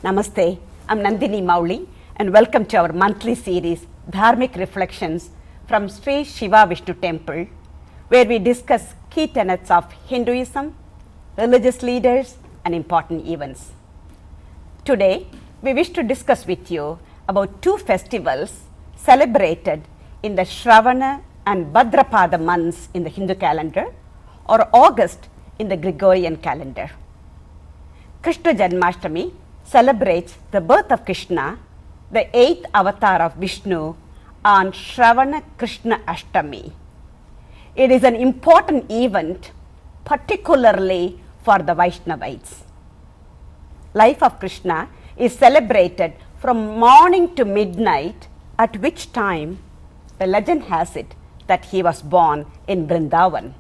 Namaste, I'm Nandini Mouli and welcome to our monthly series Dharmic Reflections from Shri Siva Vishnu Temple, where we discuss key tenets of Hinduism, religious leaders and important events. Today, we wish to discuss with you about two festivals celebrated in the Shravana and Bhadrapada months in the Hindu calendar or August in the Gregorian calendar. Krishna Janmastami celebrates the birth of Krishna, the 8th avatar of Vishnu, on Shravana Krishna Ashtami. It is an important event, particularly for the Vaishnavites. Life of Krishna is celebrated from morning to midnight, at which time the legend has it that he was born in Vrindavan.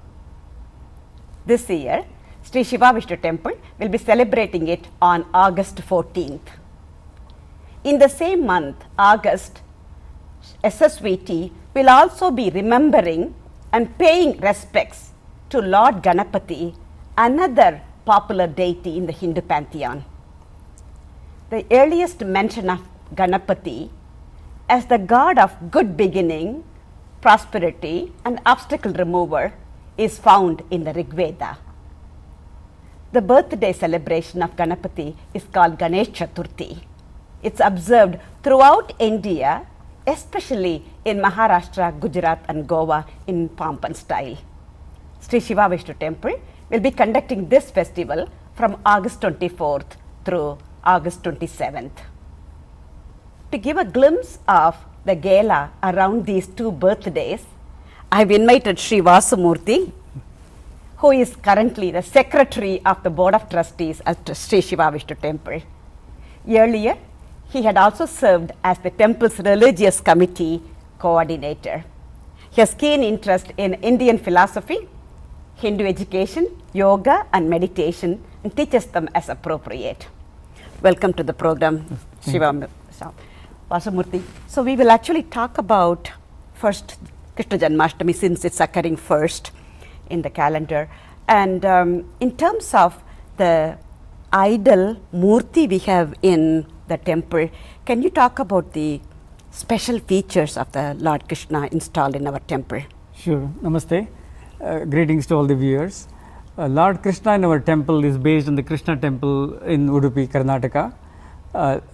This year, Shri Siva Vishnu Temple will be celebrating it on August 14th. In the same month, August, SSVT will also be remembering and paying respects to Lord Ganapati, another popular deity in the Hindu pantheon. The earliest mention of Ganapati as the god of good beginning, prosperity and obstacle remover is found in the Rig Veda. The birthday celebration of Ganapati is called Ganesh Chathurthi. It's observed throughout India, especially in Maharashtra, Gujarat and Goa in pomp and style. Shri Siva Vishnu Temple will be conducting this festival from August 24th through August 27th. To give a glimpse of the gala around these two birthdays, I have invited Shri Vasu Murthy, who is currently the Secretary of the Board of Trustees at Shri Siva Vishnu Temple. Earlier, he had also served as the temple's religious committee coordinator. He has keen interest in Indian philosophy, Hindu education, yoga and meditation, and teaches them as appropriate. Welcome to the program, Shiva Vasu Murthy. So we will actually talk about first Krishna Janmastami, since it's occurring first in the calendar. And in terms of the idol Murthy we have in the temple, can you talk about the special features of the Lord Krishna installed in our temple? Sure. Namaste. Greetings to all the viewers. Lord Krishna in our temple is based on the Krishna temple in Udupi, Karnataka.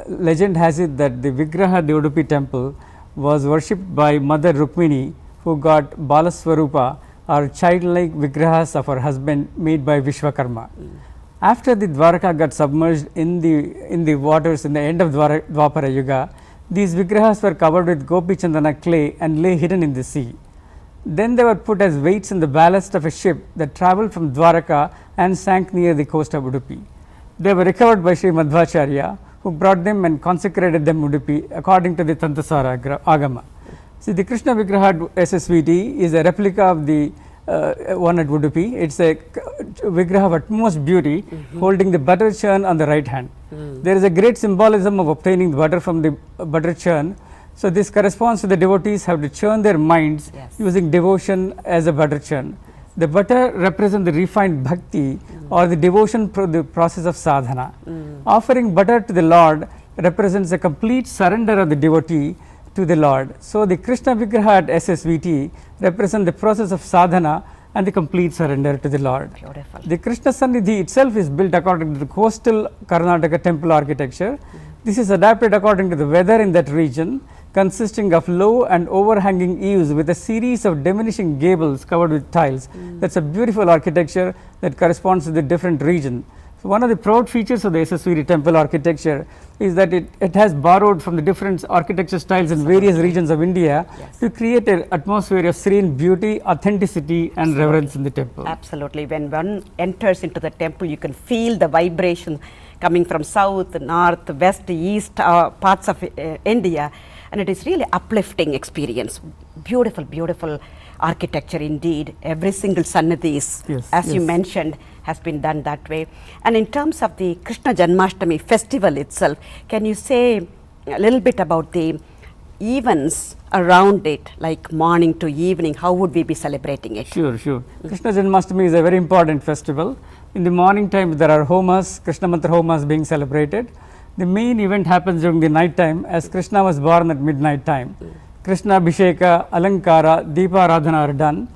Legend has it that the Vigraha at the Udupi temple was worshipped by Mother Rukmini, who got Balaswarupa or childlike Vigrahas of her husband made by Vishwakarma. After the Dwaraka got submerged in the waters in the end of Dwapara Yuga, these Vigrahas were covered with Gopi Chandana clay and lay hidden in the sea. Then they were put as weights in the ballast of a ship that travelled from Dwaraka and sank near the coast of Udupi. They were recovered by Sri Madhvacharya, who brought them and consecrated them Udupi according to the Tantasara Agama. See, the Krishna Vigraha at SSVT is a replica of the one at Udupi. It's a Vigraha of utmost beauty, holding the butter churn on the right hand. There is a great symbolism of obtaining the butter from the butter churn. So this corresponds to the devotees have to churn their minds using devotion as a butter churn. The butter represents the refined bhakti or the devotion the process of sadhana. Offering butter to the Lord represents a complete surrender of the devotee to the Lord. So the Krishna Vigraha at SSVT represents the process of sadhana and the complete surrender to the Lord. Beautiful. The Krishna Sannidhi itself is built according to the coastal Karnataka temple architecture. This is adapted according to the weather in that region, consisting of low and overhanging eaves with a series of diminishing gables covered with tiles. That's a beautiful architecture that corresponds to the different region. So one of the proud features of the SSVT temple architecture is that it has borrowed from the different architecture styles in various regions of India to create an atmosphere of serene beauty, authenticity and reverence in the temple. Absolutely. When one enters into the temple, you can feel the vibration coming from south, north, west, east parts of India, and it is really uplifting experience. Beautiful, beautiful architecture indeed. Every single Sannidhi is, as you mentioned, has been done that way. And in terms of the Krishna Janmastami festival itself, can you say a little bit about the events around it, like morning to evening? How would we be celebrating it? Sure. Krishna Janmastami is a very important festival. In the morning time, there are homas, Krishna Mantra homas being celebrated. The main event happens during the night time, as Krishna was born at midnight time. Krishna Abhisheka, Alankara, Deepa Radhana are done.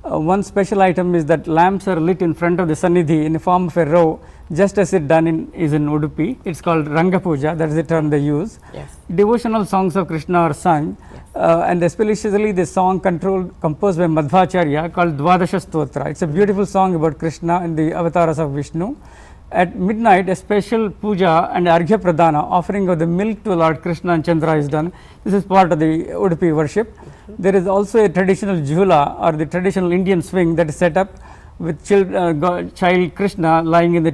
One special item is that lamps are lit in front of the Sannidhi in the form of a row, just as it done is in Udupi. It's called Ranga Puja, that is the term they use. Yes. Devotional songs of Krishna are sung, and especially the song composed by Madhvacharya called Dvadasha Stotra. It's a beautiful song about Krishna and the avatars of Vishnu. At midnight, a special puja and Arghya Pradana, offering of the milk to Lord Krishna and Chandra is done. This is part of the Udupi worship. There is also a traditional jhula, or the traditional Indian swing, that is set up with child Krishna lying in the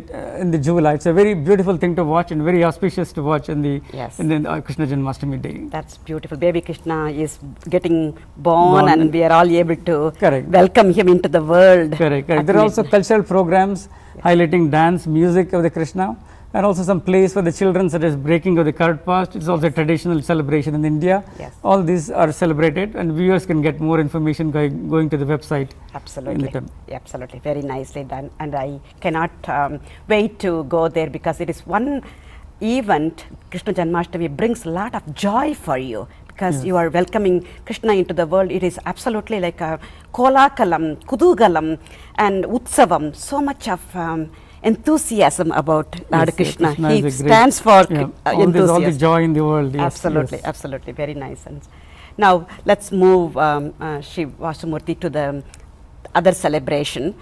jhula. It's a very beautiful thing to watch and very auspicious to watch in the Krishna Janmastami day. That's beautiful. Baby Krishna is getting born and we are all able to welcome him into the world. Correct. There are also cultural programs highlighting dance, music of the Krishna, and also some plays for the children, such as breaking of the curd past. It's also a traditional celebration in India. All these are celebrated, and viewers can get more information going to the website. Absolutely. Absolutely. Very nicely done. And I cannot wait to go there, because it is one event, Krishna Janmashtami, brings a lot of joy for you, because you are welcoming Krishna into the world. It is absolutely like a kolakalam, kudugalam and utsavam, so much of enthusiasm about Lord Krishna. He stands for enthusiasm. All the joy in the world. Absolutely, absolutely, very nice. And now let's move Shri Vasu Murthy to the other celebration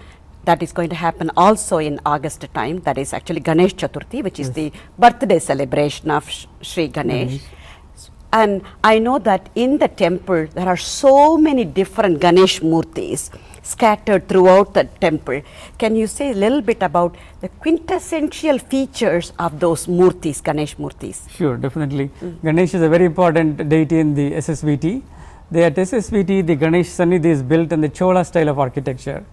that is going to happen also in August time. That is actually Ganesh Chathurthi, which is the birthday celebration of Shri Ganesh. And I know that in the temple there are so many different Ganesh Murthis scattered throughout the temple. Can you say a little bit about the quintessential features of those Murthis, Ganesh Murthis? Sure, definitely. Ganesh is a very important deity in the SSVT. At SSVT, the Ganesh Sannidhi is built in the Chola style of architecture.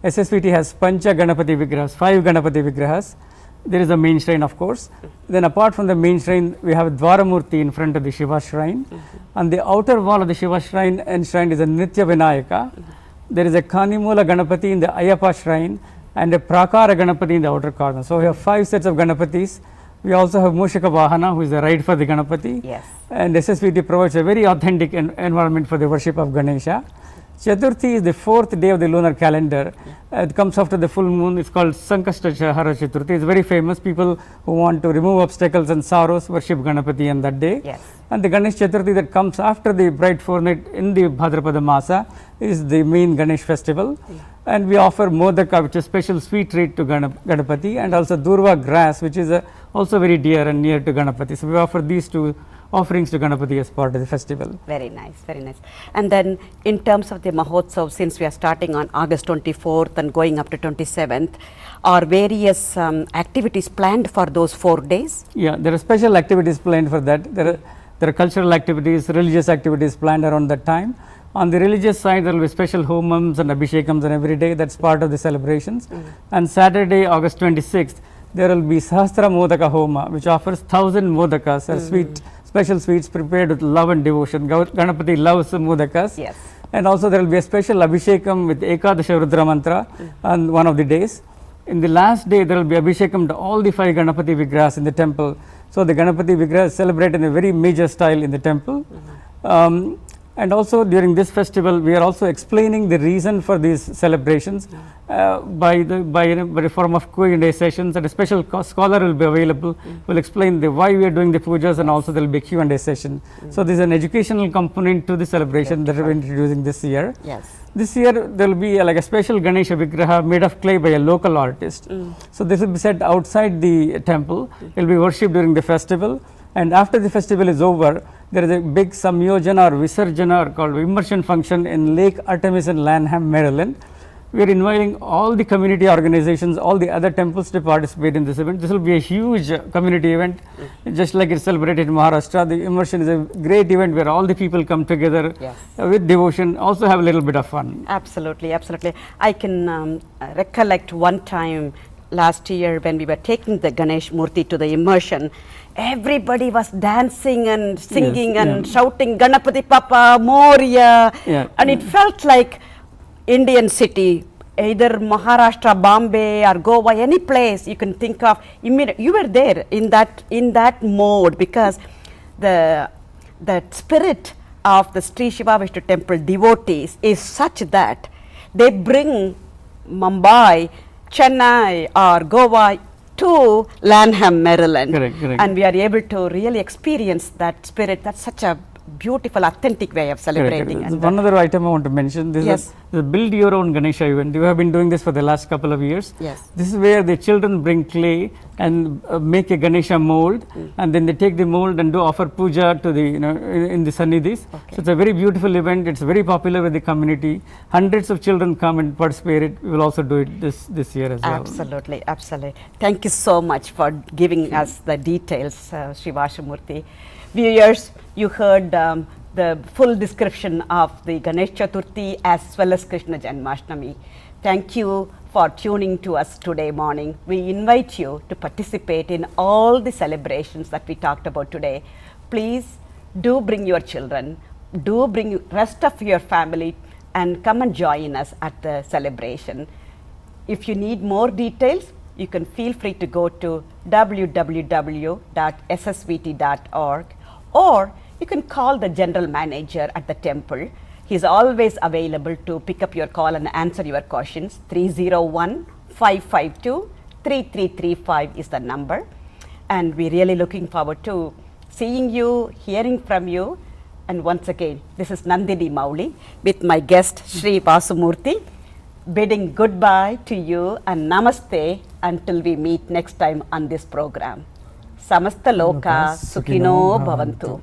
SSVT has Pancha Ganapati Vigrahas, 5 Ganapati Vigrahas. There is a main shrine, of course. Then apart from the main shrine, we have a Dvaramurti in front of the Shiva shrine. On the outer wall of the Shiva shrine enshrined is a Nitya Vinayaka. There is a Kanimula Ganapati in the Ayyappa shrine and a Prakara Ganapati in the outer corner. So we have 5 sets of Ganapatis. We also have Mushaka Vahana, who is the ride for the Ganapati. And SSVT provides a very authentic environment for the worship of Ganesha. Chaturthi is the 4th day of the lunar calendar. It comes after the full moon. It's called Sankashta-Hara Chaturthi. It's very famous. People who want to remove obstacles and sorrows worship Ganapati on that day. And the Ganesh Chaturthi that comes after the bright fortnight in the Bhadrapada Masa is the main Ganesh festival. And we offer Modaka, which is a special sweet treat to Ganapati, and also Durva grass, which is also very dear and near to Ganapati. So we offer these 2 offerings to Ganapati as part of the festival. Very nice, very nice. And then in terms of the Mahotsav, since we are starting on August 24th and going up to 27th, are various activities planned for those 4 days? There are special activities planned for that. There are cultural activities, religious activities planned around that time. On the religious side, there will be special homams and abhishekams and every day. That's part of the celebrations. And Saturday, August 26th, there will be Sahasra Modaka Homa, which offers 1000 modakas, special sweets prepared with love and devotion. Ganapati loves modakas. And also there will be a special abhishekam with Ekadasha Rudra mantra on one of the days. In the last day, there will be abhishekam to all the 5 Ganapati Vigrahas in the temple. So the Ganapati Vigraha is celebrated in a very major style in the temple. And also during this festival, we are also explaining the reason for these celebrations by a form of Q&A sessions, and a special scholar will be available, will explain why we are doing the pujas, and also there will be a Q&A session. So this is an educational component to the celebration that we are introducing this year. This year there will be like a special Ganesha Vigraha made of clay by a local artist. So this will be set outside the temple. It will be worshipped during the festival, and after the festival is over, there is a big Samyojana or Visarjana, or called immersion function, in Lake Artemis in Lanham, Maryland. We are inviting all the community organizations, all the other temples to participate in this event. This will be a huge community event, just like it's celebrated in Maharashtra. The immersion is a great event where all the people come together with devotion, also have a little bit of fun. Absolutely, absolutely. I can recollect one time last year when we were taking the Ganesh Murthy to the immersion. Everybody was dancing and singing and shouting Ganapati Papa, Moria, and it felt like Indian city, either Maharashtra, Bombay or Goa, any place you can think of, you were there in that mode, because the spirit of the Sri Shiva Vishnu temple devotees is such that they bring Mumbai, Chennai or Goa to Lanham, Maryland. Correct. And we are able to really experience that spirit. That's such a beautiful, authentic way of celebrating. Correct. And One other item I want to mention, this is the build your own Ganesha event. You have been doing this for the last couple of years. Yes. This is where the children bring clay and make a Ganesha mold, and then they take the mold and do offer puja to the, in the Sannidhis. Okay. So it's a very beautiful event. It's very popular with the community. Hundreds of children come and participate. We will also do it this year as well. Absolutely. Thank you so much for giving us the details, Shri Murthy. Viewers, you heard the full description of the Ganesh Chathurthi as well as Krishna Janmastami. Thank you for tuning to us today morning. We invite you to participate in all the celebrations that we talked about today. Please do bring your children, do bring rest of your family and come and join us at the celebration. If you need more details, you can feel free to go to www.ssvt.org, or you can call the general manager at the temple. He is always available to pick up your call and answer your questions. 301-552-3335 is the number. And we're really looking forward to seeing you, hearing from you. And once again, this is Nandini Mouli with my guest Shri Vasu Murthy, bidding goodbye to you and namaste until we meet next time on this program. Samasta Loka Sukhino Bhavantu.